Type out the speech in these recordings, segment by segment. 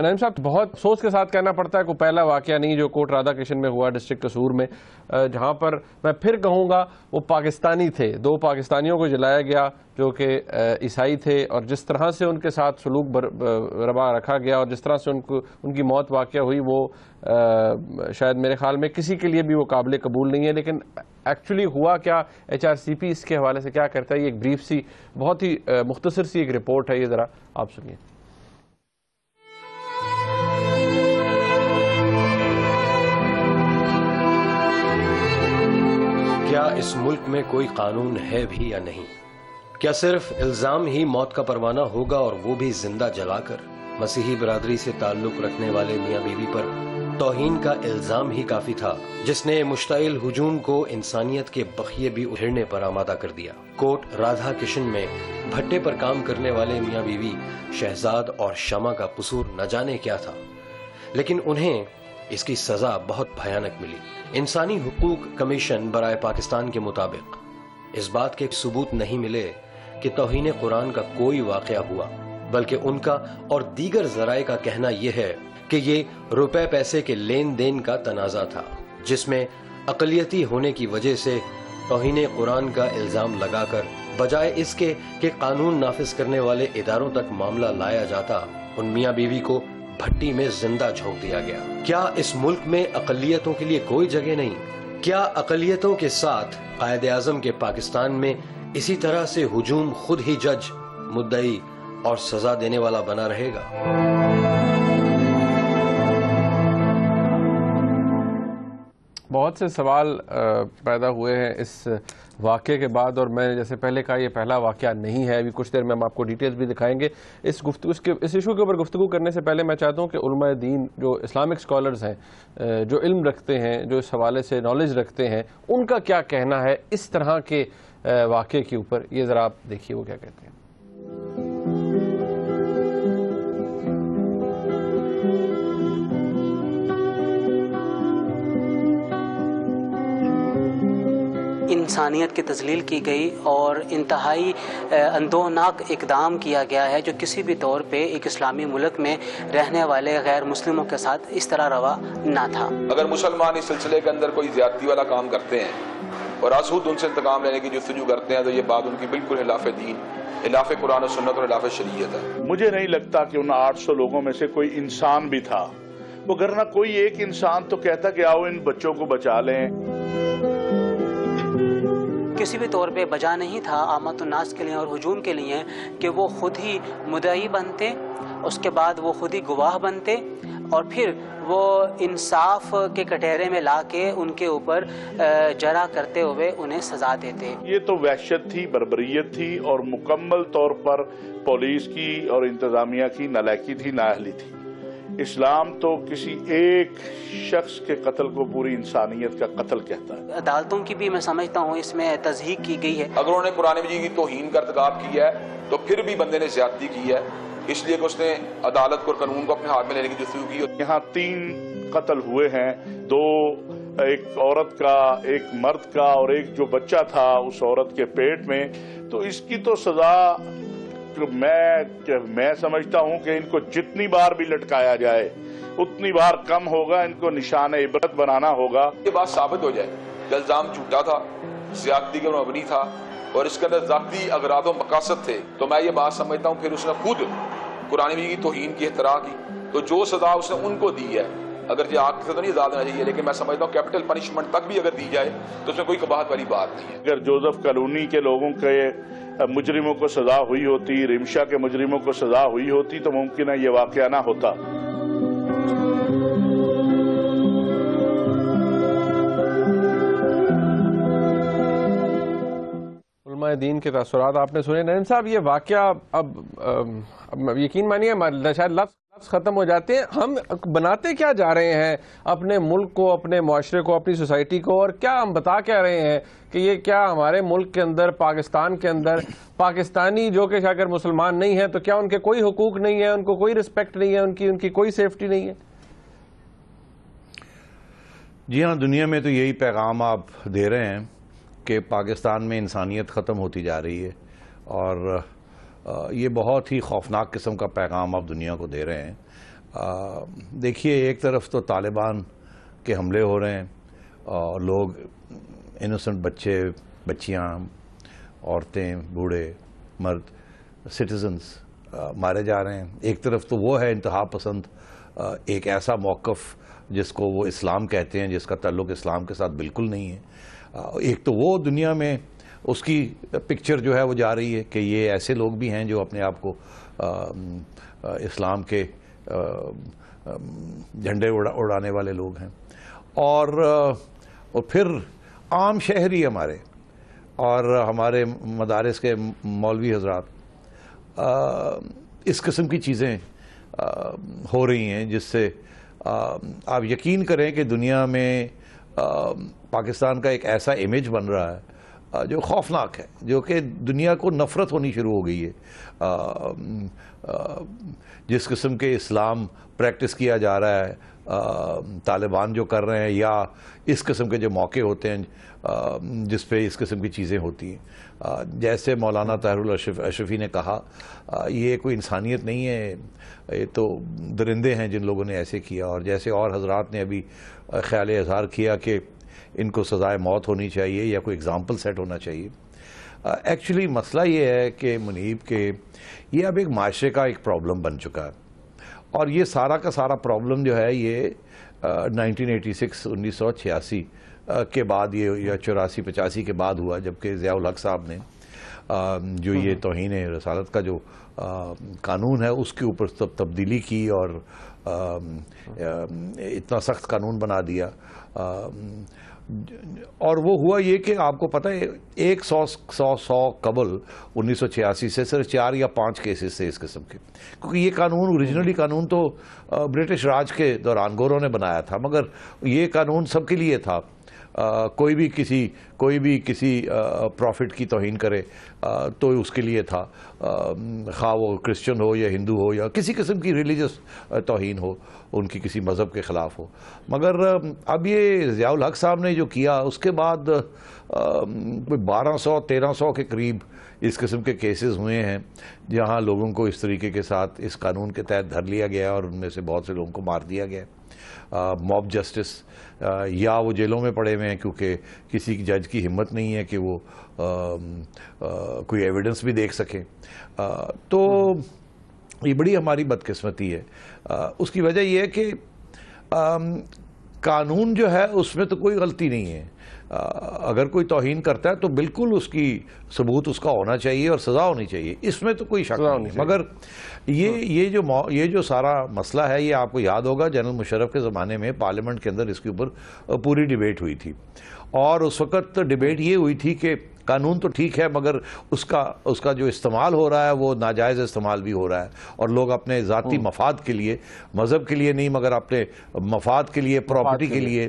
نعیم صاحب بہت افسوس کے ساتھ کہنا پڑتا ہے کوئی پہلا واقعہ نہیں جو کوٹ رادھا کرشن میں ہوا ڈسٹرکٹ قصور میں، جہاں پر میں پھر کہوں گا وہ پاکستانی تھے، 2 پاکستانیوں کو جلایا گیا جو کہ عیسائی تھے، اور جس طرح سے ان کے ساتھ سلوک روا رکھا گیا اور جس طرح سے ان کی موت واقع ہوئی، وہ شاید میرے خیال میں کسی کے لیے بھی وہ قابل قبول نہیں ہے۔ لیکن ایکچولی ہوا کیا، HRCP اس کے حوالے سے کیا کرتا ہے، یہ ایک بریف سی بہت ہی مختصر سی ایک رپورٹ ہے، یہ ذرا آپ سنیے۔ کیا اس ملک میں کوئی قانون ہے بھی یا نہیں؟ کیا صرف الزام ہی موت کا پروانہ ہوگا، اور وہ بھی زندہ جلا کر؟ مسیحی برادری سے تعلق رکھنے والے میاں بیوی پر توہین کا الزام ہی کافی تھا، جس نے مشتعل ہجوم کو انسانیت کے بخیے بھی اڑھنے پر آمادہ کر دیا۔ کوٹ رادھا کرشن میں بھٹے پر کام کرنے والے میاں بیوی شہزاد اور شمع کا قصور نہ جانے کیا تھا، لیکن انہیں اس کی سزا بہت بھیانک ملی۔ انسانی حقوق کمیشن برائے پاکستان کے مطابق اس بات کے ثبوت نہیں ملے کہ توہین قرآن کا کوئی واقعہ ہوا، بلکہ ان کا اور دیگر ذرائع کا کہنا یہ ہے کہ یہ روپے پیسے کے لین دین کا تنازع تھا، جس میں اقلیتی ہونے کی وجہ سے توہین قرآن کا الزام لگا کر بجائے اس کے کہ قانون نافذ کرنے والے اداروں تک معاملہ لایا جاتا، ان میاں بیوی کو بھٹی میں زندہ جھونک دیا گیا۔ کیا اس ملک میں اقلیتوں کے لیے کوئی جگہ نہیں؟ کیا اقلیتوں کے ساتھ قائد اعظم کے پاکستان میں اسی طرح سے ہجوم خود ہی جج، مدعی اور سزا دینے والا بنا رہے گا؟ بہت سے سوال پیدا ہوئے ہیں اس واقعے کے بعد، اور میں نے جیسے پہلے کہا یہ پہلا واقعہ نہیں ہے، ابھی کچھ دیر میں ہم آپ کو ڈیٹیلز بھی دکھائیں گے۔ اس ایشو کے اوپر گفتگو کرنے سے پہلے میں چاہتا ہوں کہ علماء دین جو اسلامک سکولرز ہیں، جو علم رکھتے ہیں، جو اس حوالے سے نالج رکھتے ہیں، ان کا کیا کہنا ہے اس طرح کے واقعے کے اوپر، یہ ذرا آپ دیکھیے وہ کیا کہتے ہیں۔ انسانیت کی تذلیل کی گئی اور انتہائی اندوہناک اقدام کیا گیا ہے جو کسی بھی طور پہ ایک اسلامی ملک میں رہنے والے غیر مسلموں کے ساتھ اس طرح روا نہ تھا۔ اگر مسلمان اس سلسلے کے اندر کوئی زیادتی والا کام کرتے ہیں اور ازہد ان سے انتقام لینے کی جستجو کرتے ہیں تو یہ بات ان کی بالکل خلاف دین، خلاف قرآن و سنت اور خلاف شریعت ہے۔ مجھے نہیں لگتا کہ ان 800 لوگوں میں سے کوئی انسان بھی تھا، وہ گرنا کوئی ایک انسان تو کہتا کہ آؤ ان بچوں کو بچا لیں۔ کسی بھی طور پہ بجا نہیں تھا عامت الناس کے لیے اور ہجوم کے لیے کہ وہ خود ہی مدعی بنتے، اس کے بعد وہ خود ہی گواہ بنتے، اور پھر وہ انصاف کے کٹہرے میں لا کے ان کے اوپر جرح کرتے ہوئے انہیں سزا دیتے۔ یہ تو وحشت تھی، بربریت تھی، اور مکمل طور پر پولیس کی اور انتظامیہ کی نالائکی تھی، نااہلی تھی۔ اسلام تو کسی ایک شخص کے قتل کو پوری انسانیت کا قتل کہتا ہے۔ عدالتوں کی بھی میں سمجھتا ہوں اس میں تضحیق کی گئی ہے۔ اگر انہوں نے قرآن مجید کی توہین کا ارتکاب کیا ہے تو پھر بھی بندے نے زیادتی کی ہے، اس لیے کہ اس نے عدالت کو اور قانون کو اپنے ہاتھ میں لینے کی جستجو کی۔ یہاں 3 قتل ہوئے ہیں، 2 ایک عورت کا، ایک مرد کا، اور ایک جو بچہ تھا اس عورت کے پیٹ میں، تو اس کی تو سزا میں سمجھتا ہوں کہ ان کو جتنی بار بھی لٹکایا جائے اتنی بار کم ہوگا، ان کو نشان عبرت بنانا ہوگا۔ یہ بات ثابت ہو جائے کہ الزام جھوٹا تھا، زیادتی کا مبنی تھا اور اس کے اندر ذاتی اغراض و مقاصد تھے، تو میں یہ بات سمجھتا ہوں پھر اس نے خود قرآن مجید کی توہین کی اختراع کی، تو جو سزا اس نے ان کو دی ہے، اگر یہ آگ سے تو نہیں زیادہ ہونا چاہیے، لیکن میں سمجھتا ہوں کیپٹل پنشمنٹ تک بھی اگر دی جائے تو اس میں کوئی قباحت والی بات نہیں ہے۔ اگر جوزف کالونی کے لوگوں کے مجرموں کو سزا ہوئی ہوتی، رمشا کے مجرموں کو سزا ہوئی ہوتی، تو ممکن ہے یہ واقعہ نہ ہوتا۔ علماء دین کے تاثرات آپ نے سنے۔ نعیم صاحب یہ واقعہ اب یقین مانیے شاید لفظ ختم ہو جاتے ہیں، ہم بناتے کیا جا رہے ہیں اپنے ملک کو، اپنے معاشرے کو، اپنی سوسائٹی کو، اور کیا ہم بتا کیا رہے ہیں کہ یہ کیا ہمارے ملک کے اندر، پاکستان کے اندر پاکستانی جو کہ اگر مسلمان نہیں ہیں تو کیا ان کے کوئی حقوق نہیں ہیں، ان کو کوئی رسپیکٹ نہیں ہے، ان کی کوئی سیفٹی نہیں ہے؟ جی ہاں، دنیا میں تو یہی پیغام آپ دے رہے ہیں کہ پاکستان میں انسانیت ختم ہوتی جا رہی ہے، اور یہ بہت ہی خوفناک قسم کا پیغام آپ دنیا کو دے رہے ہیں۔ دیکھیے ایک طرف تو طالبان کے حملے ہو رہے ہیں اور لوگ انوسنٹ بچے بچیاں عورتیں بوڑھے مرد سٹیزنز مارے جا رہے ہیں. ایک طرف تو وہ ہے انتہا پسند ایک ایسا موقف جس کو وہ اسلام کہتے ہیں جس کا تعلق اسلام کے ساتھ بالکل نہیں ہے. ایک تو وہ دنیا میں اس کی پکچر جو ہے وہ جا رہی ہے کہ یہ ایسے لوگ بھی ہیں جو اپنے آپ کو اسلام کے جھنڈے اڑانے والے لوگ ہیں. اور پھر عام شہری ہمارے اور ہمارے مدارس کے مولوی حضرات اس قسم کی چیزیں ہو رہی ہیں جس سے آپ یقین کریں کہ دنیا میں پاکستان کا ایک ایسا امیج بن رہا ہے جو خوفناک ہے, جو کہ دنیا کو نفرت ہونی شروع ہو گئی ہے. جس قسم کے اسلام پریکٹس کیا جا رہا ہے طالبان جو کر رہے ہیں, یا اس قسم کے جو موقع ہوتے ہیں جس پہ اس قسم کی چیزیں ہوتی ہیں, جیسے مولانا طاہر الاشرفی نے کہا یہ کوئی انسانیت نہیں ہے, یہ تو درندے ہیں جن لوگوں نے ایسے کیا. اور جیسے اور حضرات نے ابھی خیال اظہار کیا کہ ان کو سزائے موت ہونی چاہیے یا کوئی اگزامپل سیٹ ہونا چاہیے. ایکچولی مسئلہ یہ ہے کہ منیب کہ یہ اب ایک معاشرے کا ایک پرابلم بن چکا ہے, اور یہ سارا کا سارا پرابلم جو ہے یہ 1986 کے بعد یا 84-85 کے بعد ہوا, جبکہ ضیاء الحق صاحب نے جو یہ توہین رسالت کا جو قانون ہے اس کے اوپر تبدیلی کی اور اتنا سخت قانون بنا دیا. اور وہ ہوا یہ کہ آپ کو پتہ ہے 100 قبل 1986 سے صرف 4 یا 5 کیسز تھے اس قسم کے, کیونکہ یہ قانون اوریجنلی قانون تو برٹش راج کے دوران گوروں نے بنایا تھا, مگر یہ قانون سب کے لیے تھا. کوئی بھی کسی پروفٹ کی توہین کرے تو اس کے لیے تھا, خواہ وہ کرسچن ہو یا ہندو ہو یا کسی قسم کی ریلیجس توہین ہو, ان کی کسی مذہب کے خلاف ہو. مگر اب یہ ضیاء الحق صاحب نے جو کیا اس کے بعد کوئی 1200-1300 کے قریب اس قسم کے کیسز ہوئے ہیں جہاں لوگوں کو اس طریقے کے ساتھ اس قانون کے تحت دھر لیا گیا اور ان میں سے بہت سے لوگوں کو مار دیا گیا. موب جسٹس, یا وہ جیلوں میں پڑے ہوئے ہیں کیونکہ کسی جج کی ہمت نہیں ہے کہ وہ کوئی ایویڈنس بھی دیکھ سکے. تو یہ بڑی ہماری بدقسمتی ہے. اس کی وجہ یہ ہے کہ قانون جو ہے اس میں تو کوئی غلطی نہیں ہے. اگر کوئی توہین کرتا ہے تو بالکل اس کی ثبوت اس کا ہونا چاہیے اور سزا ہونی چاہیے, اس میں تو کوئی شک نہیں. مگر یہ جو سارا مسئلہ ہے یہ آپ کو یاد ہوگا جنرل مشرف کے زمانے میں پارلیمنٹ کے اندر اس کے اوپر پوری ڈیبیٹ ہوئی تھی, اور اس وقت ڈیبیٹ یہ ہوئی تھی کہ قانون تو ٹھیک ہے مگر اس کا جو استعمال ہو رہا ہے وہ ناجائز استعمال بھی ہو رہا ہے, اور لوگ اپنے ذاتی مفاد کے لیے, مذہب کے لیے نہیں مگر اپنے مفاد کے لیے, پراپرٹی کے لیے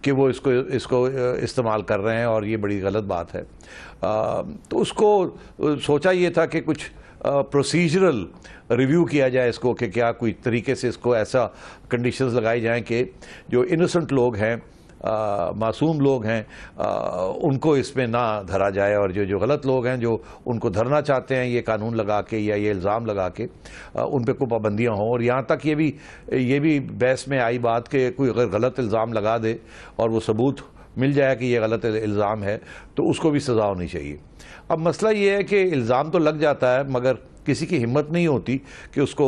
کہ وہ اس کو استعمال کر رہے ہیں, اور یہ بڑی غلط بات ہے. تو اس کو سوچا یہ تھا کہ کچھ پروسیجرل ریویو کیا جائے اس کو, کہ کیا کوئی طریقے سے اس کو ایسا کنڈیشنز لگائی جائیں کہ جو انوسنٹ لوگ ہیں, معصوم لوگ ہیں, ان کو اس میں نہ دھرا جائے, اور جو غلط لوگ ہیں جو ان کو دھرنا چاہتے ہیں یہ قانون لگا کے یا یہ الزام لگا کے ان پہ کوئی پابندیاں ہوں. اور یہاں تک یہ بھی بحث میں آئی بات کہ کوئی اگر غلط الزام لگا دے اور وہ ثبوت مل جائے کہ یہ غلط الزام ہے تو اس کو بھی سزا ہونی چاہیے. اب مسئلہ یہ ہے کہ الزام تو لگ جاتا ہے مگر کسی کی ہمت نہیں ہوتی کہ اس کو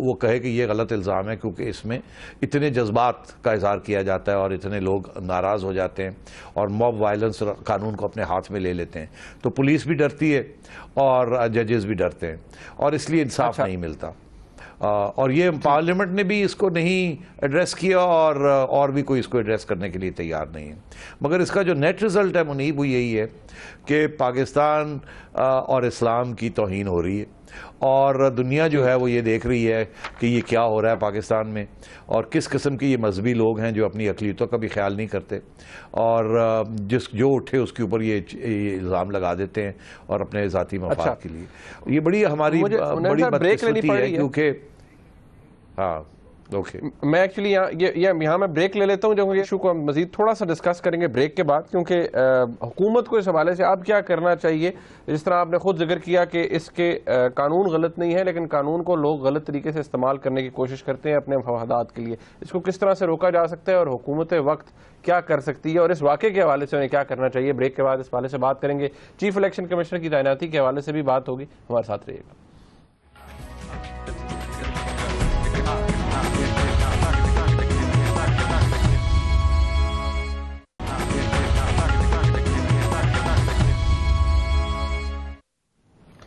وہ کہے کہ یہ غلط الزام ہے, کیونکہ اس میں اتنے جذبات کا اظہار کیا جاتا ہے اور اتنے لوگ ناراض ہو جاتے ہیں اور موب وائلنس قانون کو اپنے ہاتھ میں لے لیتے ہیں. تو پولیس بھی ڈرتی ہے اور ججز بھی ڈرتے ہیں, اور اس لیے انصاف نہیں ملتا. اور یہ پارلیمنٹ نے بھی اس کو نہیں ایڈریس کیا اور بھی کوئی اس کو ایڈریس کرنے کے لیے تیار نہیں ہے. مگر اس کا جو نیٹ رزلٹ ہے منیب وہ یہی ہے کہ پاکستان اور اسلام کی توہین ہو رہی ہے, اور دنیا جو ہے وہ یہ دیکھ رہی ہے کہ یہ کیا ہو رہا ہے پاکستان میں, اور کس قسم کے یہ مذہبی لوگ ہیں جو اپنی اقلیتوں کا بھی خیال نہیں کرتے, اور جو اٹھے اس کے اوپر یہ الزام لگا دیتے ہیں اور اپنے ذاتی مفاد کے لیے. یہ بڑی ہماری بڑی بدقسمتی ہے, کیونکہ میں ایکچولی یہاں میں بریک لے لیتا ہوں، جو ایشو کو ہم مزید تھوڑا سا ڈسکس کریں گے بریک کے بعد، کیونکہ حکومت کو اس حوالے سے اب کیا کرنا چاہیے. جس طرح آپ نے خود ذکر کیا کہ اس کے قانون غلط نہیں ہے، لیکن قانون کو لوگ غلط طریقے سے استعمال کرنے کی کوشش کرتے ہیں اپنے مفادات کے لیے. اس کو کس طرح سے روکا جا سکتا ہے اور حکومت وقت کیا کر سکتی ہے، اور اس واقعے کے حوالے سے انہیں کیا کرنا چاہیے. بریک کے بعد اس حوالے سے بات کریں گے. چیف الیکشن کمشنر کی تعیناتی کے حوالے سے بھی بات ہوگی. ہمارے ساتھ رہیے گا.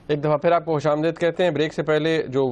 ایک دفعہ پھر آپ کو خوش آمدید کہتے ہیں. بریک سے پہلے جو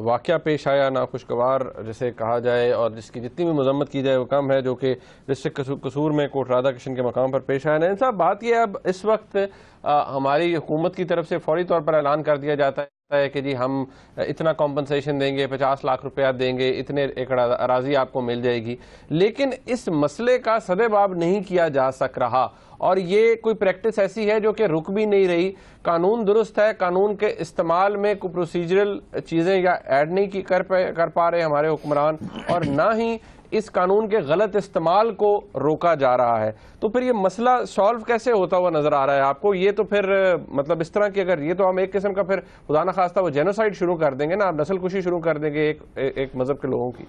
واقعہ پیش آیا ناخوشگوار جسے کہا جائے اور جس کی جتنی بھی مذمت کی جائے وہ کم ہے، جو کہ ڈسٹرکٹ قصور میں کوٹ رادھا کرشن کے مقام پر پیش آیا. نائن صاحب، بات یہ ہے اب اس وقت ہماری حکومت کی طرف سے فوری طور پر اعلان کر دیا جاتا ہے کہ جی ہم اتنا کمپنسیشن دیں گے، 50 لاکھ روپیہ دیں گے، اتنے ایکڑ اراضی آپ کو مل جائے گی، لیکن اس مسئلے کا سدباب نہیں کیا جا سک رہا. اور یہ کوئی پریکٹس ایسی ہے جو کہ رک بھی نہیں رہی. قانون درست ہے، قانون کے استعمال میں کوئی پروسیجرل چیزیں یا ایڈ نہیں کر پا رہے ہمارے حکمران، اور نہ ہی اس قانون کے غلط استعمال کو روکا جا رہا ہے. تو پھر یہ مسئلہ سالو کیسے ہوتا ہوا نظر آ رہا ہے آپ کو؟ یہ تو پھر مطلب اس طرح کی اگر یہ تو ہم ایک قسم کا پھر خدا نخواستہ وہ جینوسائیڈ شروع کر دیں گے نا، آپ نسل کشی شروع کر دیں گے ایک مذہب کے لوگوں کی.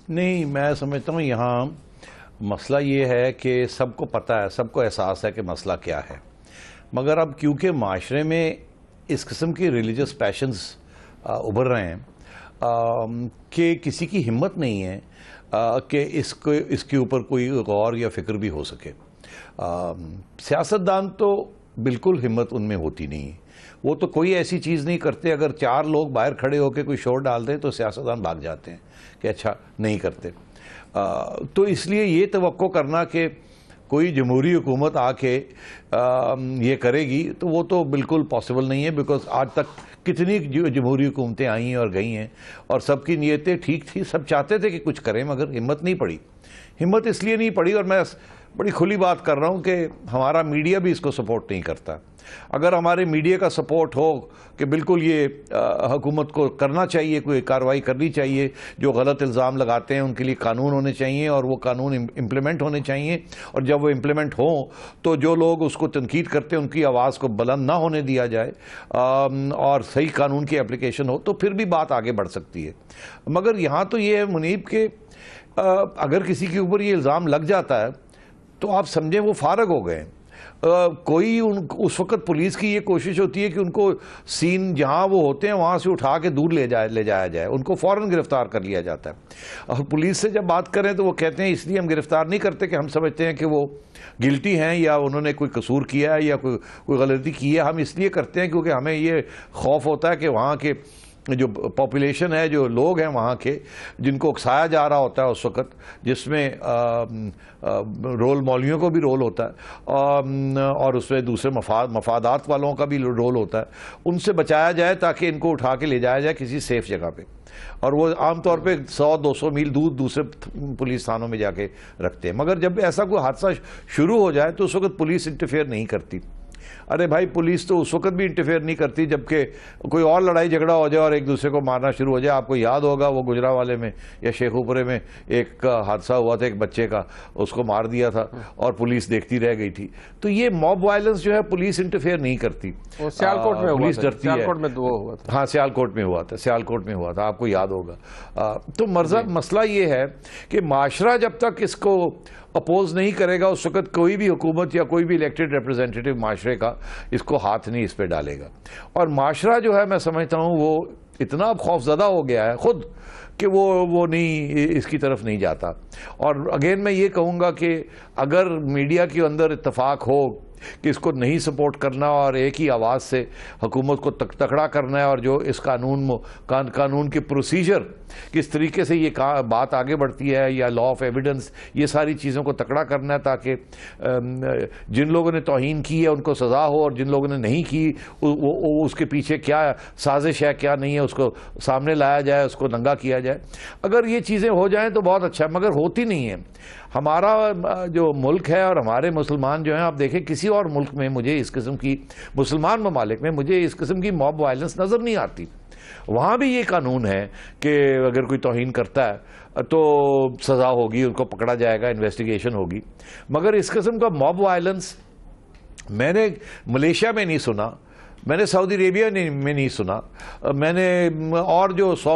نہیں، میں سمجھتا ہوں یہاں مسئلہ یہ ہے کہ سب کو پتہ ہے، سب کو احساس ہے کہ مسئلہ کیا ہے، مگر اب کیونکہ معاشرے میں اس قسم کی ریلیجس پیشنز ابھر رہے ہیں کہ کسی کی ہمت نہیں ہے کہ اس کے اوپر کوئی غور یا فکر بھی ہو سکے. سیاستدان تو بالکل ہمت ان میں ہوتی نہیں ہے، وہ تو کوئی ایسی چیز نہیں کرتے. اگر 4 لوگ باہر کھڑے ہو کے کوئی شور ڈال دیں تو سیاستدان بھاگ جاتے ہیں کہ اچھا نہیں کرتے. تو اس لیے یہ توقع کرنا کہ کوئی جمہوری حکومت آ کے یہ کرے گی تو وہ تو بالکل پاسبل نہیں ہے، بیکاز آج تک کتنی جمہوری حکومتیں آئی ہیں اور گئی ہیں اور سب کی نیتیں ٹھیک تھی، سب چاہتے تھے کہ کچھ کریں، مگر ہمت نہیں پڑی. ہمت اس لیے نہیں پڑی، اور میں بڑی کھلی بات کر رہا ہوں کہ ہمارا میڈیا بھی اس کو سپورٹ نہیں کرتا. اگر ہمارے میڈیا کا سپورٹ ہو کہ بالکل یہ حکومت کو کرنا چاہیے، کوئی کارروائی کرنی چاہیے، جو غلط الزام لگاتے ہیں ان کے لیے قانون ہونے چاہیے اور وہ قانون امپلیمنٹ ہونے چاہیے، اور جب وہ امپلیمنٹ ہوں تو جو لوگ اس کو تنقید کرتے ہیں ان کی آواز کو بلند نہ ہونے دیا جائے اور صحیح قانون کی اپلیکیشن ہو، تو پھر بھی بات آگے بڑھ سکتی ہے. مگر یہاں تو یہ ہے منیب کہ اگر کسی کے اوپر یہ الزام لگ جاتا ہے تو آپ سمجھیں وہ فارغ ہو گئے. کوئی اس وقت پولیس کی یہ کوشش ہوتی ہے کہ ان کو سین جہاں وہ ہوتے ہیں وہاں سے اٹھا کے دور لے جایا جائے، ان کو فوراً گرفتار کر لیا جاتا ہے. اور پولیس سے جب بات کریں تو وہ کہتے ہیں اس لیے ہم گرفتار نہیں کرتے کہ ہم سمجھتے ہیں کہ وہ گلٹی ہیں یا انہوں نے کوئی قصور کیا ہے یا کوئی غلطی کی ہے. ہم اس لیے کرتے ہیں کیونکہ ہمیں یہ خوف ہوتا ہے کہ وہاں کے جو پاپولیشن ہے، جو لوگ ہیں وہاں کے، جن کو اکسایا جا رہا ہوتا ہے اس وقت، جس میں رول مولویوں کو بھی رول ہوتا ہے اور اس میں دوسرے مفادات والوں کا بھی رول ہوتا ہے، ان سے بچایا جائے تاکہ ان کو اٹھا کے لے جایا جائے کسی سیف جگہ پہ. اور وہ عام طور پہ 100-200 میل دور دوسرے پولیس تھانوں میں جا کے رکھتے ہیں. مگر جب ایسا کوئی حادثہ شروع ہو جائے تو اس وقت پولیس انٹرفیئر نہیں کرتی. ارے بھائی، پولیس تو اس وقت بھی انٹرفیئر نہیں کرتی جبکہ کوئی اور لڑائی جھگڑا ہو جائے اور ایک دوسرے کو مارنا شروع ہو جائے. آپ کو یاد ہوگا وہ گجرانوالے میں یا شیخوپورے میں ایک حادثہ ہوا تھا، ایک بچے کا، اس کو مار دیا تھا اور پولیس دیکھتی رہ گئی تھی. تو یہ موب وائلنس جو ہے پولیس انٹرفیئر نہیں کرتی. سیالکوٹ میں پولیس ڈرتی ہے. سیالکوٹ میں ہوا تھا. ہاں، سیالکوٹ میں ہوا تھا، آپ کو یاد ہوگا. تو مسئلہ یہ ہے کہ معاشرہ جب تک اس کو اپوز نہیں کرے گا اس وقت کوئی بھی حکومت یا کوئی بھی الیکٹڈ ریپرزینٹیٹیو معاشرے کا اس کو ہاتھ نہیں اس پہ ڈالے گا. اور معاشرہ جو ہے میں سمجھتا ہوں وہ اتنا خوف زدہ ہو گیا ہے خود کہ وہ نہیں، اس کی طرف نہیں جاتا. اور اگین میں یہ کہوں گا کہ اگر میڈیا کے اندر اتفاق ہو کہ اس کو نہیں سپورٹ کرنا اور ایک ہی آواز سے حکومت کو تکڑا کرنا ہے، اور جو اس قانون کے پروسیجر کس طریقے سے یہ بات آگے بڑھتی ہے یا لا آف ایویڈنس، یہ ساری چیزوں کو تکڑا کرنا ہے تاکہ جن لوگوں نے توہین کی ہے ان کو سزا ہو اور جن لوگوں نے نہیں کی اس کے پیچھے کیا سازش ہے کیا نہیں ہے اس کو سامنے لایا جائے, اس کو ننگا کیا جائے. اگر یہ چیزیں ہو جائیں تو بہت اچھا ہے, مگر ہوتی نہیں ہیں. ہمارا جو ملک ہے اور ہمارے مسلمان جو ہیں, آپ دیکھیں کسی اور ملک میں مجھے اس قسم کی, مسلمان ممالک میں مجھے اس قسم کی موب وائلنس نظر نہیں آتی. وہاں بھی یہ قانون ہے کہ اگر کوئی توہین کرتا ہے تو سزا ہوگی, ان کو پکڑا جائے گا, انویسٹیگیشن ہوگی. مگر اس قسم کا موب وائلنس میں نے ملیشیا میں نہیں سنا, میں نے سعودی عربیہ میں نہیں سنا, میں نے اور جو 100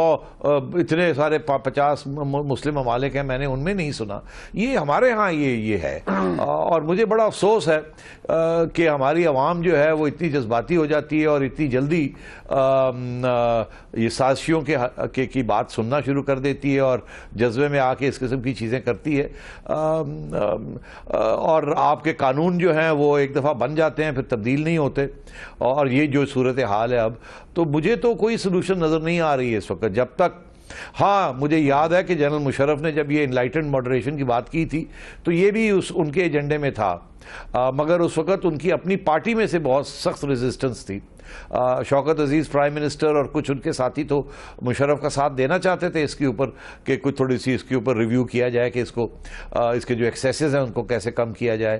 اتنے سارے 50 مسلم ممالک ہیں میں نے ان میں نہیں سنا. یہ ہمارے ہاں یہ ہے. اور مجھے بڑا افسوس ہے کہ ہماری عوام جو ہے وہ اتنی جذباتی ہو جاتی ہے اور اتنی جلدی یہ سازشیوں کی بات سننا شروع کر دیتی ہے اور جذبے میں آ کے اس قسم کی چیزیں کرتی ہے. اور آپ کے قانون جو ہیں وہ ایک دفعہ بن جاتے ہیں, پھر تبدیل نہیں ہوتے. اور یہ جو صورتحال ہے اب, تو مجھے تو کوئی سلوشن نظر نہیں آ رہی ہے اس وقت. جب تک, ہاں مجھے یاد ہے کہ جنرل مشرف نے جب یہ انلائٹنڈ ماڈریشن کی بات کی تھی تو یہ بھی ان کے ایجنڈے میں تھا, مگر اس وقت ان کی اپنی پارٹی میں سے بہت سخت ریزسٹنس تھی. شوکت عزیز پرائم منسٹر اور کچھ ان کے ساتھی تو مشرف کا ساتھ دینا چاہتے تھے اس کے اوپر کہ کچھ تھوڑی سی اس کے اوپر ریویو کیا جائے کہ اس کے جو ایکسیسز ہیں ان کو کیسے کم کیا جائے,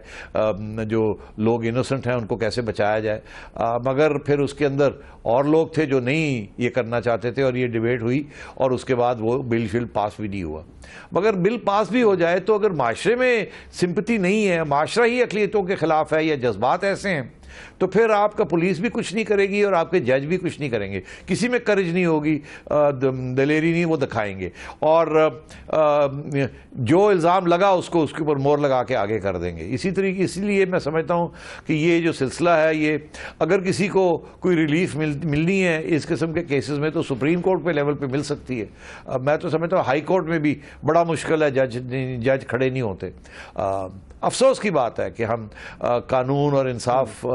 جو لوگ انوسنٹ ہیں ان کو کیسے بچایا جائے. مگر پھر اس کے اندر اور لوگ تھے جو نہیں یہ کرنا چاہتے تھے, اور یہ ڈیبیٹ ہوئی اور اس کے بعد وہ بل پاس بھی نہیں ہوا. مگر بل پاس بھی ہو جائے تو اگر معاشرے میں سمپتی نہیں ہے, معاشرہ ہی اقلیتوں کے خلاف ہے یا جذبات ایسے ہیں, تو پھر آپ کا پولیس بھی کچھ نہیں کرے گی اور آپ کے جج بھی کچھ نہیں کریں گے. کسی میں کرج نہیں ہوگی, دلیری نہیں وہ دکھائیں گے, اور جو الزام لگا اس کے اوپر مور لگا کے آگے کر دیں گے. اسی لیے میں سمجھتا ہوں کہ یہ جو سلسلہ ہے, یہ اگر کسی کو کوئی ریلیف ملنی ہے اس قسم کے کیسز میں تو سپریم کورٹ پہ لیول پہ مل سکتی ہے. میں تو سمجھتا ہوں ہائی کورٹ میں بھی بڑا مشکل ہے, جج کھڑے نہیں ہوتے. افسوس کی بات ہے کہ ہم قانون اور انصاف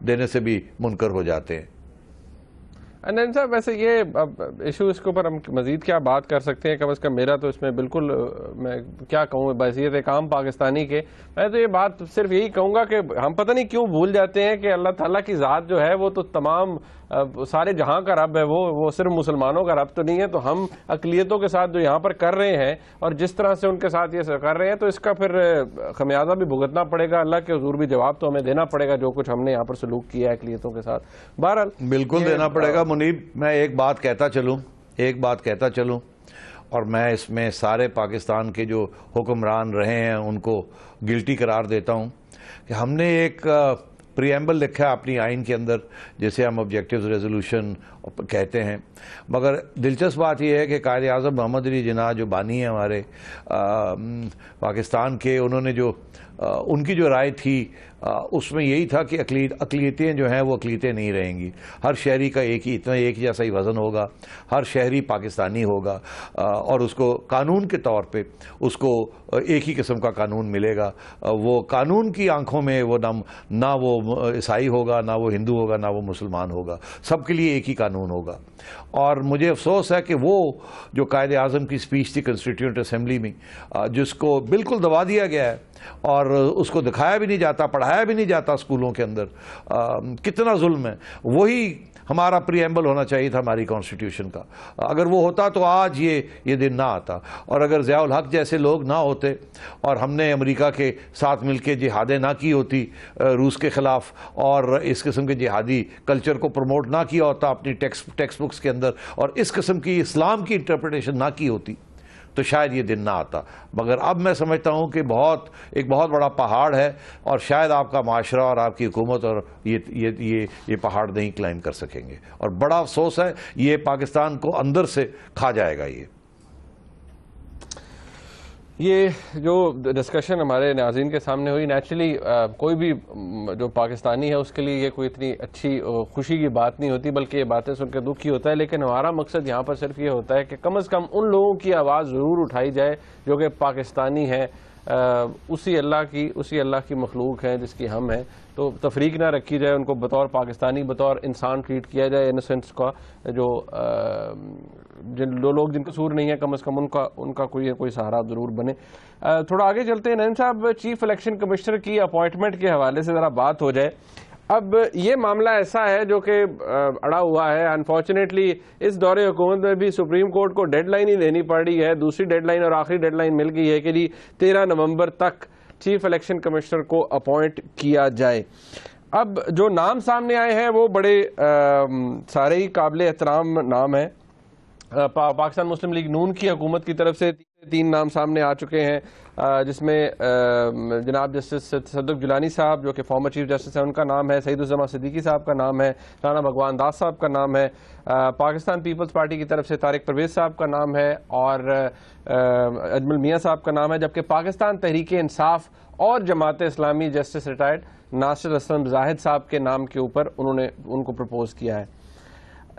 دینے سے بھی منکر ہو جاتے ہیں. انن صاحب, ویسے یہ ایشو اس کے اوپر ہم مزید کیا بات کر سکتے ہیں؟ کم از کم میرا تو اس میں بالکل, میں کیا کہوں, بحیثیت عام پاکستانی کے میں تو یہ بات صرف یہی کہوں گا کہ ہم پتہ نہیں کیوں بھول جاتے ہیں کہ اللہ تعالیٰ کی ذات جو ہے وہ تو تمام سارے جہاں کا رب ہے, وہ صرف مسلمانوں کا رب تو نہیں ہے. تو ہم اقلیتوں کے ساتھ جو یہاں پر کر رہے ہیں اور جس طرح سے ان کے ساتھ یہ کر رہے ہیں, تو اس کا پھر خمیازہ بھی بھگتنا پڑے گا. اللہ کے حضور بھی جواب تو ہمیں دینا پڑے گا جو کچھ ہم نے یہاں پر سلوک کیا ہے اقلیتوں کے ساتھ. بہرحال بالکل دینا پڑے گا. منیب, میں ایک بات کہتا چلوں اور میں اس میں سارے پاکستان کے جو حکمران رہے ہیں ان کو گلٹی قرار دیتا ہوں کہ ہم نے ایک پریمبل لکھا ہے اپنی آئین کے اندر جسے ہم آبجیکٹیوز ریزولوشن کہتے ہیں. مگر دلچسپ بات یہ ہے کہ قائد اعظم محمد علی جناح جو بانی ہیں ہمارے پاکستان کے, انہوں نے جو ان کی جو رائے تھی اس میں یہی تھا کہ اقلیتیں جو ہیں وہ اقلیتیں نہیں رہیں گی. ہر شہری کا ایک جیسا ہی وزن ہوگا, ہر شہری پاکستانی ہوگا, اور اس کو قانون کے طور پہ اس کو ایک ہی قسم کا قانون ملے گا. وہ قانون کی آنکھوں میں وہ نہ وہ عیسائی ہوگا, نہ وہ ہندو ہوگا, نہ وہ مسلمان ہوگا, سب کے لیے ایک ہی قانون ہوگا. اور مجھے افسوس ہے کہ وہ جو قائد اعظم کی سپیچ تھی کنسٹیٹیوئنٹ اسمبلی میں, جس کو بالکل دبا دیا گیا ہے اور اس کو دکھایا بھی نہیں جاتا, پڑھایا بھی نہیں جاتا اسکولوں کے اندر, کتنا ظلم ہے. وہی ہمارا پریمبل ہونا چاہیے تھا ہماری کانسٹیٹیوشن کا. اگر وہ ہوتا تو آج یہ دن نہ آتا. اور اگر ضیاء الحق جیسے لوگ نہ ہوتے اور ہم نے امریکہ کے ساتھ مل کے جہادیں نہ کی ہوتی روس کے خلاف, اور اس قسم کے جہادی کلچر کو پروموٹ نہ کیا ہوتا اپنی ٹیکسٹ بکس کے اندر, اور اس قسم کی اسلام کی انٹرپریٹیشن نہ کی ہوتی, تو شاید یہ دن نہ آتا. مگر اب میں سمجھتا ہوں کہ ایک بہت بڑا پہاڑ ہے, اور شاید آپ کا معاشرہ اور آپ کی حکومت اور یہ پہاڑ نہیں کلائم کر سکیں گے. اور بڑا افسوس ہے, یہ پاکستان کو اندر سے کھا جائے گا. یہ جو ڈسکشن ہمارے ناظرین کے سامنے ہوئی, نیچرلی کوئی بھی جو پاکستانی ہے اس کے لیے یہ کوئی اتنی اچھی خوشی کی بات نہیں ہوتی, بلکہ یہ باتیں سن کے دکھ ہی ہوتا ہے. لیکن ہمارا مقصد یہاں پر صرف یہ ہوتا ہے کہ کم از کم ان لوگوں کی آواز ضرور اٹھائی جائے جو کہ پاکستانی ہیں, اسی اللہ کی مخلوق ہیں جس کی ہم ہیں. تو تفریق نہ رکھی جائے, ان کو بطور پاکستانی بطور انسان ٹریٹ کیا جائے. انوسنٹس کا جو لوگ جن کا قصور نہیں ہے, کم از کم ان کا کوئی سہارا ضرور بنے. تھوڑا آگے چلتے ہیں. نعیم صاحب, چیف الیکشن کمشنر کی اپوائنٹمنٹ کے حوالے سے ذرا بات ہو جائے. اب یہ معاملہ ایسا ہے جو کہ اڑا ہوا ہے. انفارچونیٹلی اس دور حکومت میں بھی سپریم کورٹ کو ڈیڈ لائن ہی دینی پڑ رہی ہے. دوسری ڈیڈ لائن اور آخری ڈیڈ لائن مل گئی ہے کہ 13 نومبر تک چیف الیکشن کمشنر کو اپوائنٹ کیا جائے. اب جو نام سامنے آئے ہیں وہ بڑے سارے ہی قابل احترام نام ہیں. پاکستان مسلم لیگ نون کی حکومت کی طرف سے 3 نام سامنے آ چکے ہیں، جس میں جناب جسٹس تصدق جیلانی صاحب جو کہ فارمر چیف جسٹس ہیں ان کا نام ہے، سعید الزماں صدیقی صاحب کا نام ہے، رانا بھگوان داس صاحب کا نام ہے، پاکستان پیپلز پارٹی کی طرف سے طارق پرویز صاحب کا نام ہے اور اجمل میاں صاحب کا نام ہے، جبکہ پاکستان تحریک انصاف اور جماعت اسلامی جسٹس ریٹائرڈ ناصر اسلم زاہد صاحب کے نام کے اوپر انہوں نے ان کو پرپوز کیا ہے.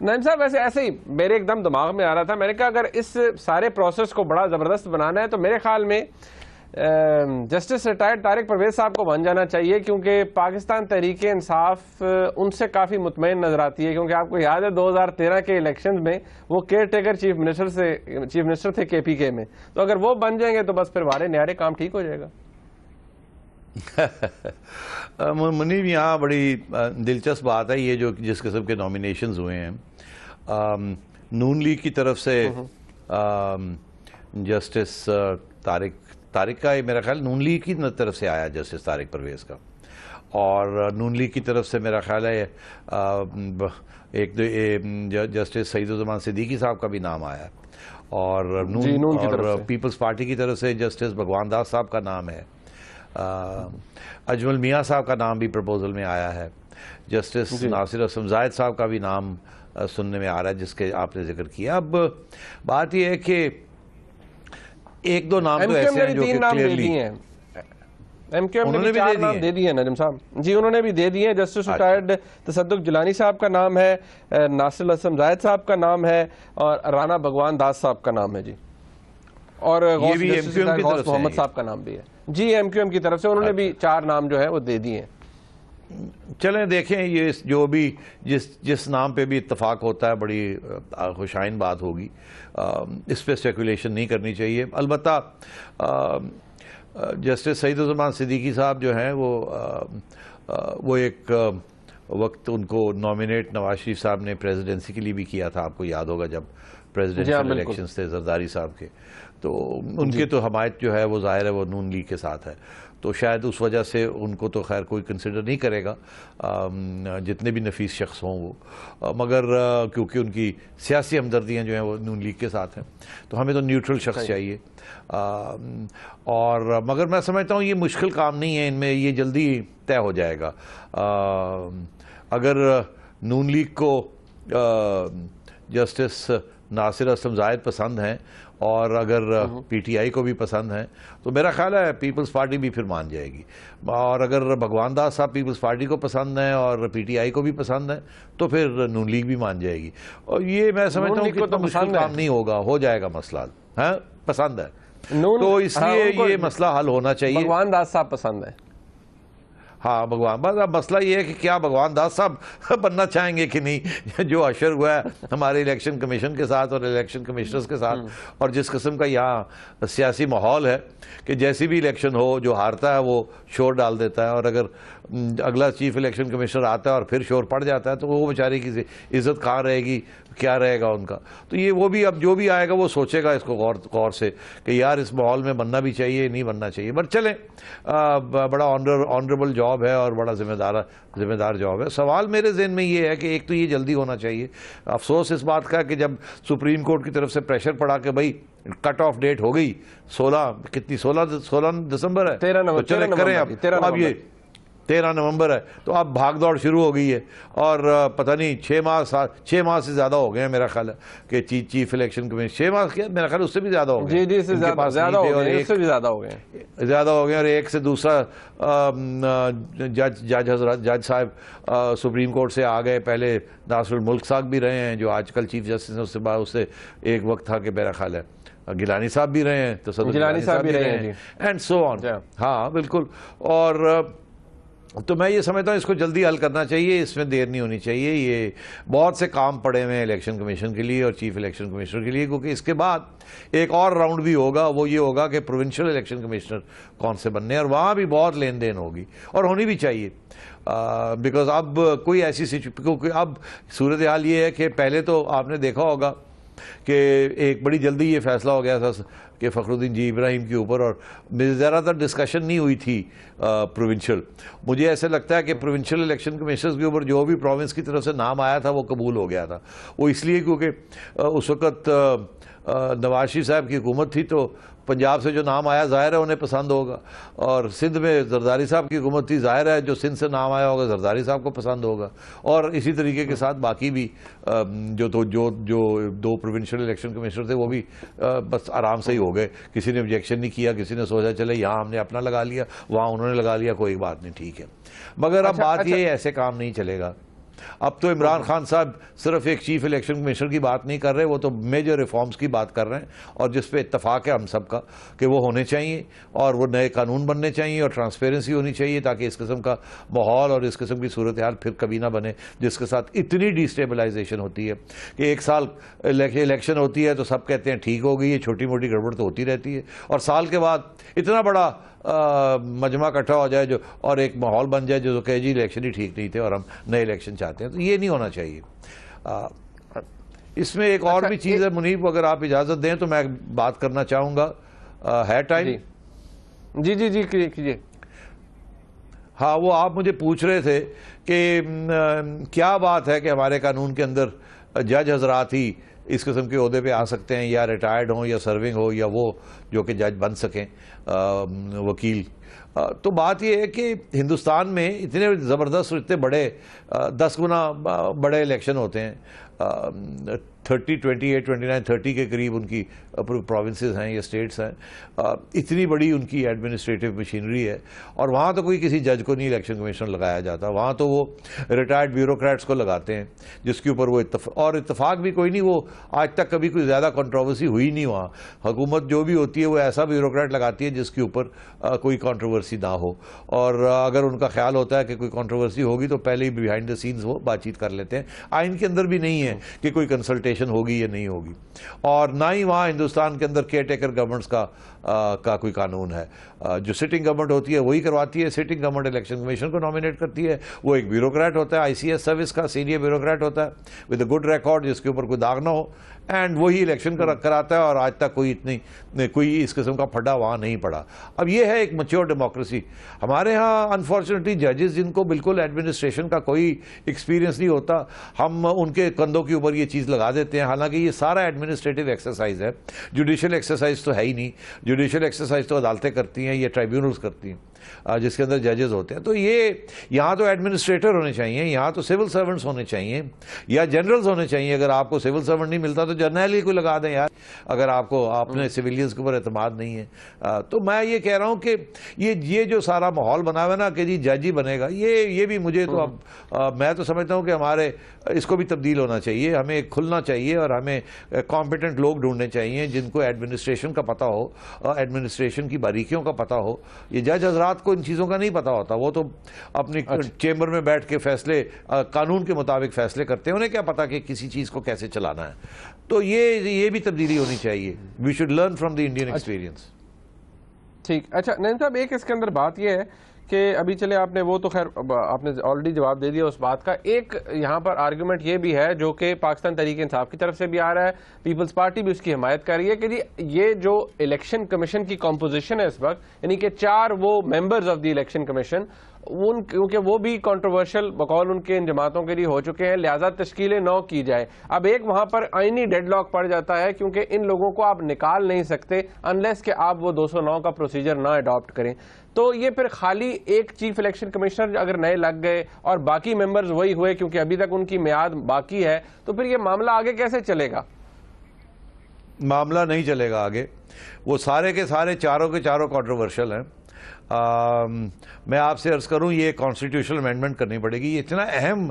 نعیم صاحب ایسے ہی میرے ایک دم دماغ میں آ رہا تھا، میں نے کہا اگر اس سارے پروسیس کو بڑا زبردست بنانا ہے تو میرے خیال میں جسٹس ریٹائرڈ طارق پرویز صاحب کو بن جانا چاہیے، کیونکہ پاکستان تحریک انصاف ان سے کافی مطمئن نظر آتی ہے. کیونکہ آپ کو یاد ہے 2013 کے الیکشنز میں وہ کیئر ٹیکر چیف منسٹر تھے کے پی کے میں، تو اگر وہ بن جائیں گے تو بس پھر وارے نیارے کام ٹھیک ہو جائے گا. منیب یہاں بڑی دلچسپ بات ہے یہ جو جس قسم کے نامینیشنز ہوئے ہیں. نون لیگ کی طرف سے جسٹس طارق کا میرا خیال نون لیگ کی طرف سے آیا جسٹس طارق پرویز کا، اور نون لیگ کی طرف سے میرا خیال ہے ایک جسٹس سعید الزماں صدیقی صاحب کا بھی نام آیا، اور پیپلز پارٹی کی طرف سے جسٹس بھگوان داس صاحب کا نام ہے، اجمل میاں صاحب کا نام بھی پرپوزل میں آیا ہے، جسٹس ناصر اسلم زاہد صاحب کا بھی نام سننے میں آ رہا ہے جس کے آپ نے ذکر کیا. اب بات یہ ہے کہ ایک دو نام تو ایسے ہیں جو کہ کلیئرلی ایم کیو ایم نے بھی 4 نام دے دیے ہیں نجم صاحب جی، انہوں نے بھی دے دیے ہیں. جسٹس ریٹائرڈ تصدق جیلانی صاحب کا نام ہے، ناصر اسلم زاہد صاحب کا نام ہے، اور رانا بھگوان داس صاحب کا نام ہے جی، اور غوث محمد صاحب کا نام بھی ہے جی. ایم کیو ایم کی طرف سے انہوں نے بھی 4 نام جو ہے وہ دے دیے ہیں. چلیں دیکھیں یہ جو بھی جس نام پہ بھی اتفاق ہوتا ہے بڑی خوشائن بات ہوگی، اس پہ اسپیکولیشن نہیں کرنی چاہیے. البتہ جسٹس سعید الزماں صدیقی صاحب جو ہیں وہ ایک وقت ان کو نامینیٹ نواز شریف صاحب نے پریزیڈنسی کے لیے بھی کیا تھا، آپ کو یاد ہوگا جب پریزیڈنشل الیکشنز تھے زرداری صاحب کے، تو ان کی تو حمایت جو ہے وہ ظاہر ہے وہ نون لیگ کے ساتھ ہے، تو شاید اس وجہ سے ان کو تو خیر کوئی کنسیڈر نہیں کرے گا جتنے بھی نفیس شخص ہوں وہ، مگر کیونکہ ان کی سیاسی ہمدردیاں جو ہیں وہ نون لیگ کے ساتھ ہیں، تو ہمیں تو نیوٹرل شخص چاہیے. اور مگر میں سمجھتا ہوں یہ مشکل کام نہیں ہے، ان میں یہ جلدی طے ہو جائے گا. اگر نون لیگ کو جسٹس ناصر اسلم زاہد پسند ہیں اور اگر پی ٹی آئی کو بھی پسند ہیں تو میرا خیال ہے پیپلز پارٹی بھی پھر مان جائے گی، اور اگر بھگوان داس صاحب پیپلز پارٹی کو پسند ہیں اور پی ٹی آئی کو بھی پسند ہیں تو پھر نون لیگ بھی مان جائے گی. اور یہ میں سمجھتا ہوں کہ اتنا مشکل کام نہیں ہوگا، ہو جائے گا مسئلہ. ہاں پسند ہے تو اس لیے یہ مسئلہ حل ہونا چاہیے. بھگوان داس صاحب پسند ہے. ہاں بھگوان، بس اب مسئلہ یہ ہے کہ کیا بھگوان داس صاحب بننا چاہیں گے کہ نہیں. جو اشر ہوا ہے ہمارے الیکشن کمیشن کے ساتھ اور الیکشن کمشنرز کے ساتھ، اور جس قسم کا یہاں سیاسی ماحول ہے کہ جیسی بھی الیکشن ہو جو ہارتا ہے وہ شور ڈال دیتا ہے، اور اگر اگلا چیف الیکشن کمشنر آتا ہے اور پھر شور پڑ جاتا ہے تو وہ بیچارے کی عزت کہاں رہے گی، کیا رہے گا ان کا. تو یہ وہ بھی اب جو بھی آئے گا وہ سوچے گا اس کو غور سے کہ یار اس ماحول میں بننا بھی چاہیے نہیں بننا چاہیے. بٹ چلیں بڑا آنریبل جاب ہے اور بڑا ذمہ دار جاب ہے. سوال میرے ذہن میں یہ ہے کہ ایک تو یہ جلدی ہونا چاہیے. افسوس اس بات کا کہ جب سپریم کورٹ کی طرف سے پریشر پڑا کہ بھائی کٹ آف ڈیٹ ہو گئی 16 دسمبر ہے، 13 کریں اب یہ 13 نومبر ہے تو اب بھاگ دوڑ شروع ہو گئی ہے، اور پتہ نہیں 6 ماہ سے زیادہ ہو گئے ہیں میرا خیال ہے کہ چیف الیکشن کمیشن 6 ماہ کیا میرا خیال اس سے بھی زیادہ ہو گئے. جی زیادہ ہو گئے اور ایک سے دوسرا جج صاحب سپریم کورٹ سے آ گئے. پہلے ناصر الملک صاحب بھی رہے ہیں جو آج کل چیف جسٹس ہیں، اس سے بعد اس سے ایک وقت تھا کہ میرا خیال ہے گیلانی صاحب بھی رہے ہیں، تصدق گیلانی صاحب بھی رہے ہیں، اینڈ سو آن. ہاں بالکل. اور تو میں یہ سمجھتا ہوں اس کو جلدی حل کرنا چاہیے، اس میں دیر نہیں ہونی چاہیے. یہ بہت سے کام پڑے ہوئے ہیں الیکشن کمیشن کے لیے اور چیف الیکشن کمشنر کے لیے، کیونکہ اس کے بعد ایک اور راؤنڈ بھی ہوگا. وہ یہ ہوگا کہ پروونشل الیکشن کمشنر کون سے بننے ہیں، اور وہاں بھی بہت لین دین ہوگی اور ہونی بھی چاہیے. بیکاز اب کوئی ایسی کیونکہ اب صورتحال یہ ہے کہ پہلے تو آپ نے دیکھا ہوگا کہ ایک بڑی جلدی یہ فیصلہ ہو گیا تھا کہ فخر الدین جی ابراہیم کے اوپر، اور زیادہ تر ڈسکشن نہیں ہوئی تھی پروونشل. مجھے ایسے لگتا ہے کہ پروونشل الیکشن کمیشنز کے اوپر جو بھی پروونس کی طرف سے نام آیا تھا وہ قبول ہو گیا تھا. وہ اس لیے کیونکہ اس وقت نواز شریف صاحب کی حکومت تھی، تو پنجاب سے جو نام آیا ظاہر ہے انہیں پسند ہوگا، اور سندھ میں زرداری صاحب کی حکومت تھی، ظاہر ہے جو سندھ سے نام آیا ہوگا زرداری صاحب کو پسند ہوگا. اور اسی طریقے کے ساتھ باقی بھی جو دو پروونشل الیکشن کمشنر تھے وہ بھی بس آرام سے ہی ہو گئے. کسی نے آبجیکشن نہیں کیا، کسی نے سوچا چلے یہاں ہم نے اپنا لگا لیا، وہاں انہوں نے لگا لیا، کوئی بات نہیں، ٹھیک ہے. مگر اب بات یہ ایسے کام نہیں چلے گا. اب تو عمران خان صاحب صرف ایک چیف الیکشن کمشنر کی بات نہیں کر رہے، وہ تو میجر ریفارمز کی بات کر رہے ہیں، اور جس پہ اتفاق ہے ہم سب کا کہ وہ ہونے چاہیے، اور وہ نئے قانون بننے چاہیے، اور ٹرانسپیرنسی ہونی چاہیے، تاکہ اس قسم کا ماحول اور اس قسم کی صورتحال پھر کبھی نہ بنے جس کے ساتھ اتنی ڈیسٹیبلائزیشن ہوتی ہے کہ ایک سال الیکشن ہوتی ہے تو سب کہتے ہیں ٹھیک ہو گئی، یہ چھوٹی موٹی گڑبڑ تو ہوتی رہتی ہے، اور سال کے بعد اتنا بڑا مجمع اکٹھا ہو جائے جو اور ایک ماحول بن جائے جو کہ جی الیکشن ہی ٹھیک نہیں تھے اور ہم نئے الیکشن چاہتے ہیں. تو یہ نہیں ہونا چاہیے. اس میں ایک اور بھی چیز ہے منیب، اگر آپ اجازت دیں تو میں بات کرنا چاہوں گا. ہے ٹائم؟ جی جی جی کیجیے. ہاں، وہ آپ مجھے پوچھ رہے تھے کہ کیا بات ہے کہ ہمارے قانون کے اندر جج حضرات ہی اس قسم کے عہدے پہ آ سکتے ہیں، یا ریٹائرڈ ہوں یا سرونگ ہو، یا وہ جو کہ جج بن سکیں وکیل. تو بات یہ ہے کہ ہندوستان میں اتنے زبردست اور اتنے بڑے 10 گنا بڑے الیکشن ہوتے ہیں. 30, 28, 29, 30 کے قریب ان کی پروونسز ہیں یا اسٹیٹس ہیں. اتنی بڑی ان کی ایڈمنسٹریٹو مشینری ہے، اور وہاں تو کوئی کسی جج کو نہیں الیکشن کمیشن لگایا جاتا، وہاں تو وہ ریٹائرڈ بیوروکریٹس کو لگاتے ہیں جس کے اوپر وہ اتفاق بھی کوئی نہیں. وہ آج تک کبھی کوئی زیادہ کنٹروورسی ہوئی نہیں. وہاں حکومت جو بھی ہوتی ہے وہ ایسا بیوروکریٹ لگاتی ہے جس کے اوپر کوئی کنٹروورسی نہ ہو، اور اگر ان کا خیال ہوتا ہے کہ کوئی کنٹروورسی ہوگی تو پہلے ہی بیہائنڈ دا سینز وہ بات چیت کر لیتے ہیں. آئین کے اندر بھی نہیں ہے کہ کوئی کنسلٹیشن ہوگی یا نہیں ہوگی، اور نہ ہی وہاں ہندوستان کے اندر کیئر ٹیکر گورنمنٹس کا کوئی قانون ہے. جو سٹنگ گورنمنٹ ہوتی ہے وہی کرواتی ہے. سٹنگ گورنمنٹ الیکشن کمیشن کو نامینیٹ کرتی ہے. وہ ایک بیوروکریٹ ہوتا ہے، آئی سی ایس سروس کا سینئر بیوروکریٹ ہوتا ہے ود اے گڈ ریکارڈ، جس کے اوپر کوئی داغ نہ ہو، اینڈ وہی الیکشن کراتا ہے. اور آج تک کوئی اس قسم کا پھڈا وہاں نہیں پڑا. اب یہ ہے ایک میچور ڈیموکریسی. ہمارے ہاں انفارچونیٹلی ججز جن کو بالکل ایڈمنسٹریشن کا کوئی ایکسپیرینس نہیں ہوتا، ہم ان کے کندھوں کے اوپر یہ چیز لگا دیتے ہیں، حالانکہ یہ سارا ایڈمنسٹریٹو ایکسرسائز ہے. جوڈیشل ایکسرسائز تو ہے ہی نہیں. جوڈیشل ایکسرسائز تو عدالتیں کرتی ہیں، یہ ٹرائیبیونلز کرتی ہیں جس کے اندر ججز ہوتے ہیں. تو یہ یہاں تو ایڈمنسٹریٹر ہونے چاہیے، یہاں تو سول سرونٹس ہونے چاہیے یا جنرلز ہونے چاہیے. اگر آپ کو سول سرونٹ نہیں ملتا تو جرنیل ہی کوئی لگا دیں یار، اگر آپ کو اپنے سویلینز کے اوپر اعتماد نہیں ہے. تو میں یہ کہہ رہا ہوں کہ یہ جو سارا ماحول بنا ہوا ہے نا کہ جی جج ہی بنے گا، یہ بھی مجھے تو اب میں تو سمجھتا ہوں کہ ہمارے اس کو بھی تبدیل ہونا چاہیے. ہمیں کھلنا چاہیے اور ہمیں کمپیٹنٹ لوگ ڈھونڈنے چاہیے جن کو ایڈمنسٹریشن کا پتہ ہو، ایڈمنسٹریشن کی باریکیوں کا پتہ ہو. یہ جج حضرات کو ان چیزوں کا نہیں پتہ ہوتا، وہ تو اپنی چیمبر میں بیٹھ کے فیصلے قانون کے مطابق فیصلے کرتے ہیں، انہیں کیا پتا کہ کسی چیز کو کیسے چلانا ہے. تو یہ بھی تبدیلی ہونی چاہیے. We should learn from the Indian experience. ٹھیک. اچھا نعیم صاحب، ایک اس کے اندر بات یہ ہے کہ ابھی چلے آپ نے وہ تو خیر آپ نے آلریڈی جواب دے دیا اس بات کا. ایک یہاں پر آرگومنٹ یہ بھی ہے جو کہ پاکستان تحریک انصاف کی طرف سے بھی آ رہا ہے، پیپلز پارٹی بھی اس کی حمایت کر رہی ہے کہ جی یہ جو الیکشن کمیشن کی کمپوزیشن ہے اس وقت، یعنی کہ 4 وہ members of the election commission, کیونکہ وہ بھی کنٹروورشل بقول ان کے ان جماعتوں کے لیے ہو چکے ہیں، لہذا تشکیل 9 کی جائے. اب ایک وہاں پر آئینی ڈیڈ لاک پڑ جاتا ہے کیونکہ ان لوگوں کو آپ نکال نہیں سکتے انلیس کہ آپ وہ 209 کا پروسیجر نہ اڈاپٹ کریں. تو یہ پھر خالی ایک چیف الیکشن کمشنر اگر نئے لگ گئے اور باقی ممبرز وہی ہوئے کیونکہ ابھی تک ان کی میعاد باقی ہے، تو پھر یہ معاملہ آگے کیسے چلے گا؟ معاملہ نہیں چلے گا آگے. وہ سارے کے سارے چاروں کے چاروں کنٹروورشل ہیں. میں آپ سے عرض کروں یہ کانسٹیٹیوشنل امینڈمنٹ کرنی پڑے گی. یہ اتنا اہم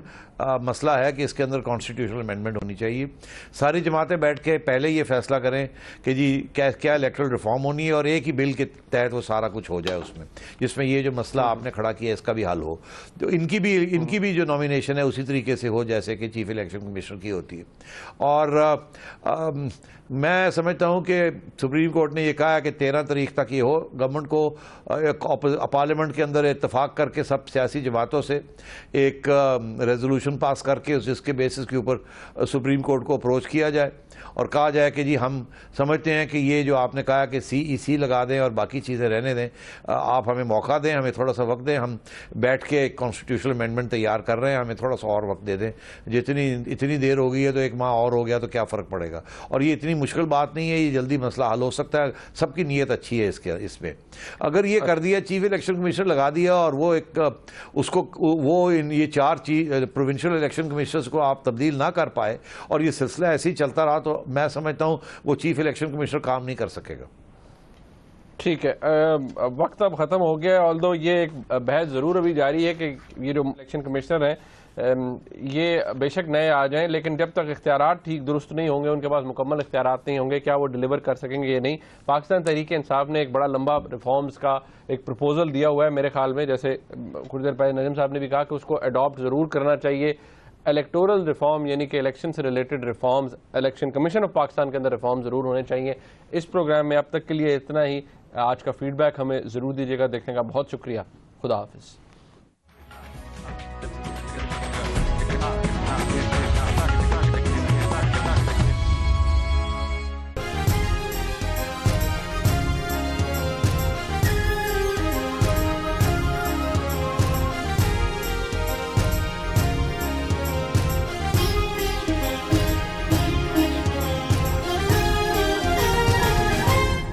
مسئلہ ہے کہ اس کے اندر کانسٹیٹیوشنل امینڈمنٹ ہونی چاہیے. ساری جماعتیں بیٹھ کے پہلے یہ فیصلہ کریں کہ جی کیا الیکٹرل ریفارم ہونی ہے اور ایک ہی بل کے تحت وہ سارا کچھ ہو جائے اس میں, جس میں یہ جو مسئلہ آپ نے کھڑا کیا ہے اس کا بھی حل ہو. تو ان کی بھی جو نامینیشن ہے اسی طریقے سے ہو جیسے کہ چیف الیکشن کمشنر کی ہوتی ہے. اور میں سمجھتا ہوں کہ سپریم کورٹ نے یہ کہا ہے کہ 13 تاریخ تک یہ ہو. گورنمنٹ کو پارلیمنٹ کے اندر اتفاق کر کے سب سیاسی جماعتوں سے ایک ریزولوشن پاس کر کے جس کے بیسس کے اوپر سپریم کورٹ کو اپروچ کیا جائے اور کہا جائے کہ جی ہم سمجھتے ہیں کہ یہ جو آپ نے کہا کہ CEC لگا دیں اور باقی چیزیں رہنے دیں, آپ ہمیں موقع دیں, ہمیں تھوڑا سا وقت دیں, ہم بیٹھ کے ایک کانسٹیٹیوشنل امینڈمنٹ تیار کر رہے ہیں, ہمیں تھوڑا سا اور وقت دے دیں. اتنی دیر ہو گئی ہے تو 1 ماہ اور ہو گیا تو کیا فرق پڑے گا. اور یہ اتنی مشکل بات نہیں ہے, یہ جلدی مسئلہ حل ہو سکتا ہے. سب کی نیت اچھی ہے اس میں. اگر یہ کر دیا, چیف الیکشن کمشنر لگا دیا اور وہ یہ 4 پروونشل الیکشن کمشنرز کو آپ تبدیل نہ کر پائے اور یہ سلسلہ ایسے ہی چلتا رہا تو میں سمجھتا ہوں وہ چیف الیکشن کمشنر کام نہیں کر سکے گا. ٹھیک ہے, وقت اب ختم ہو گیا. آلدو یہ ایک بحث ضرور ابھی جاری ہے کہ یہ جو الیکشن کمشنر ہیں یہ بے شک نئے آ جائیں, لیکن جب تک اختیارات ٹھیک درست نہیں ہوں گے, ان کے پاس مکمل اختیارات نہیں ہوں گے, کیا وہ ڈیلیور کر سکیں گے یہ نہیں. پاکستان تحریک انصاف نے ایک بڑا لمبا ریفارمز کا ایک پروپوزل دیا ہوا ہے میرے خیال میں, جیسے کچھ دیر پہلے نجم صاحب نے بھی کہا کہ اس کو اڈاپٹ ضرور کرنا چاہیے. الیکٹورل ریفارم یعنی کہ الیکشن سے related reforms, election commission of Pakistan کے اندر ریفارم ضرور ہونے چاہیے. اس پروگرام میں اب تک کے لیے اتنا ہی. آج کا فیڈ بیک ہمیں ضرور دیجیے گا. دیکھنے کا بہت شکریہ. خدا حافظ.